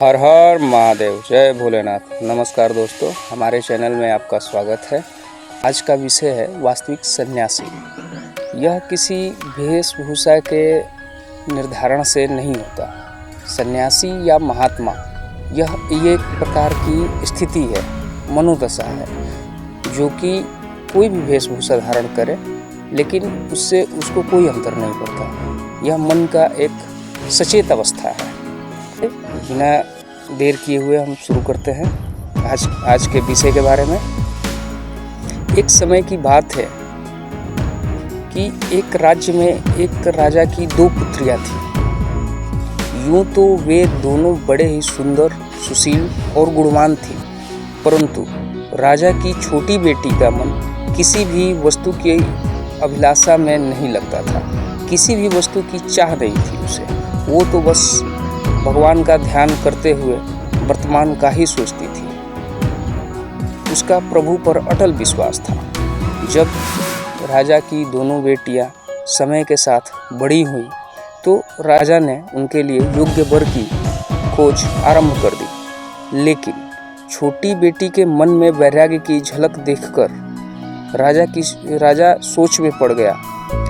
हर हर महादेव, जय भोलेनाथ। नमस्कार दोस्तों, हमारे चैनल में आपका स्वागत है। आज का विषय है वास्तविक सन्यासी। यह किसी वेशभूषा के निर्धारण से नहीं होता। सन्यासी या महात्मा यह एक प्रकार की स्थिति है, मनोदशा है, जो कि कोई भी वेशभूषा धारण करे लेकिन उससे उसको कोई अंतर नहीं पड़ता। यह मन का एक सचेत अवस्था है। बिना देर किए हुए हम शुरू करते हैं आज के विषय के बारे में। एक समय की बात है कि एक राज्य में एक राजा की 2 पुत्रियां थीं। यूं तो वे दोनों बड़े ही सुंदर, सुशील और गुणवान थीं, परंतु राजा की छोटी बेटी का मन किसी भी वस्तु की अभिलाषा में नहीं लगता था। किसी भी वस्तु की चाह नहीं थी उसे। वो तो बस भगवान का ध्यान करते हुए वर्तमान का ही सोचती थी। उसका प्रभु पर अटल विश्वास था। जब राजा की दोनों बेटियां समय के साथ बड़ी हुई तो राजा ने उनके लिए योग्य वर की खोज आरंभ कर दी। लेकिन छोटी बेटी के मन में वैराग्य की झलक देखकर राजा सोच में पड़ गया।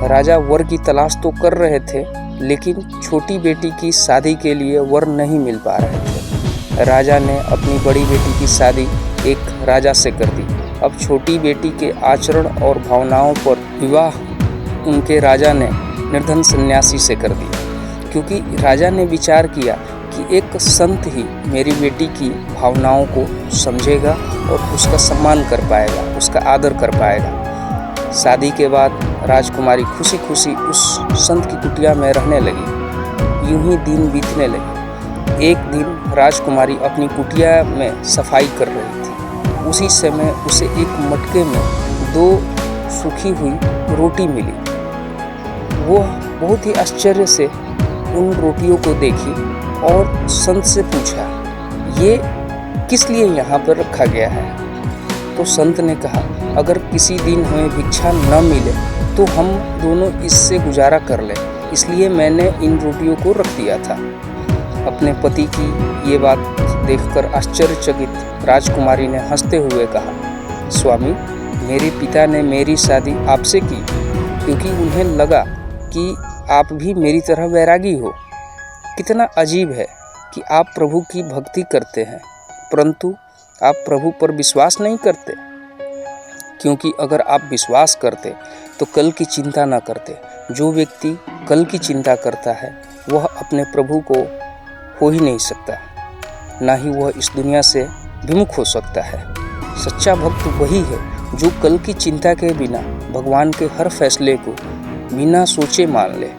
राजा वर की तलाश तो कर रहे थे, लेकिन छोटी बेटी की शादी के लिए वर नहीं मिल पा रहे थे। राजा ने अपनी बड़ी बेटी की शादी एक राजा से कर दी। अब छोटी बेटी के आचरण और भावनाओं पर विवाह उनके राजा ने निर्धन सन्यासी से कर दिया, क्योंकि राजा ने विचार किया कि एक संत ही मेरी बेटी की भावनाओं को समझेगा और उसका सम्मान कर पाएगा, उसका आदर कर पाएगा। शादी के बाद राजकुमारी खुशी खुशी उस संत की कुटिया में रहने लगी। यूं ही दिन बीतने लगे। एक दिन राजकुमारी अपनी कुटिया में सफाई कर रही थी। उसी समय उसे एक मटके में 2 सूखी हुई रोटी मिली। वो बहुत ही आश्चर्य से उन रोटियों को देखी और संत से पूछा, ये किस लिए यहाँ पर रखा गया है? तो संत ने कहा, अगर किसी दिन हमें भिक्षा न मिले तो हम दोनों इससे गुजारा कर लें, इसलिए मैंने इन रोटियों को रख दिया था। अपने पति की ये बात देखकर आश्चर्यचकित राजकुमारी ने हंसते हुए कहा, स्वामी, मेरे पिता ने मेरी शादी आपसे की क्योंकि उन्हें लगा कि आप भी मेरी तरह वैरागी हो। कितना अजीब है कि आप प्रभु की भक्ति करते हैं, परंतु आप प्रभु पर विश्वास नहीं करते। क्योंकि अगर आप विश्वास करते तो कल की चिंता न करते। जो व्यक्ति कल की चिंता करता है वह अपने प्रभु को हो ही नहीं सकता, ना ही वह इस दुनिया से विमुख हो सकता है। सच्चा भक्त वही है जो कल की चिंता के बिना भगवान के हर फैसले को बिना सोचे मान ले,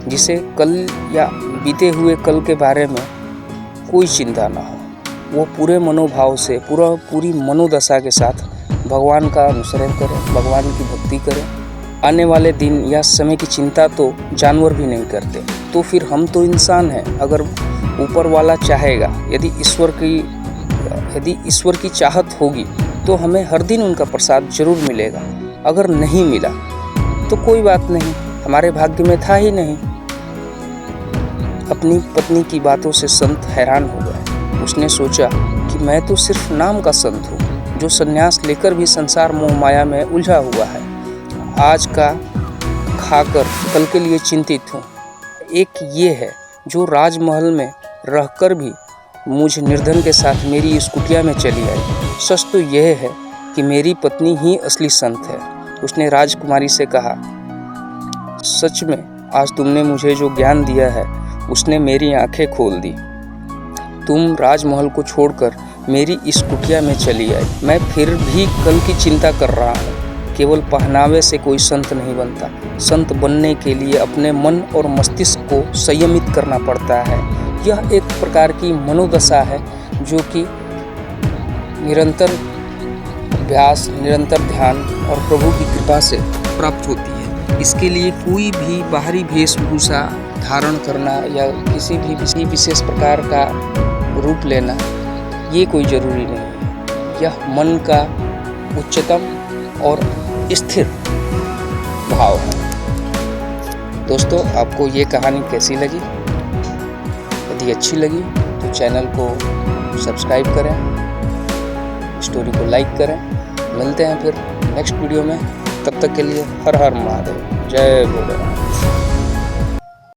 जिसे कल या बीते हुए कल के बारे में कोई चिंता ना हो। वो पूरे मनोभाव से पूरी मनोदशा के साथ भगवान का अनुसरण करें, भगवान की भक्ति करें। आने वाले दिन या समय की चिंता तो जानवर भी नहीं करते, तो फिर हम तो इंसान हैं। अगर ऊपर वाला चाहेगा, यदि ईश्वर की चाहत होगी तो हमें हर दिन उनका प्रसाद जरूर मिलेगा। अगर नहीं मिला तो कोई बात नहीं, हमारे भाग्य में था ही नहीं। अपनी पत्नी की बातों से संत हैरान हो गए। उसने सोचा कि मैं तो सिर्फ नाम का संत हूँ, जो सन्यास लेकर भी संसार मोह माया में उलझा हुआ है। आज का खाकर कल के लिए चिंतित हूँ। एक ये है जो राजमहल में रहकर भी मुझ निर्धन के साथ मेरी इस कुटिया में चली आई। सच तो यह है कि मेरी पत्नी ही असली संत है। उसने राजकुमारी से कहा, सच में आज तुमने मुझे जो ज्ञान दिया है उसने मेरी आंखें खोल दी। तुम राजमहल को छोड़कर मेरी इस कुटिया में चली आई। मैं फिर भी कल की चिंता कर रहा हूँ। केवल पहनावे से कोई संत नहीं बनता। संत बनने के लिए अपने मन और मस्तिष्क को संयमित करना पड़ता है। यह एक प्रकार की मनोदशा है जो कि निरंतर अभ्यास, निरंतर ध्यान और प्रभु की कृपा से प्राप्त होती है। इसके लिए कोई भी बाहरी वेशभूषा धारण करना या किसी विशेष प्रकार का रूप लेना, ये कोई ज़रूरी नहीं है। यह मन का उच्चतम और स्थिर भाव है। दोस्तों, आपको ये कहानी कैसी लगी? यदि अच्छी लगी तो चैनल को सब्सक्राइब करें, स्टोरी को लाइक करें। मिलते हैं फिर नेक्स्ट वीडियो में, तब तक के लिए हर हर महादेव, जय भोलेनाथ।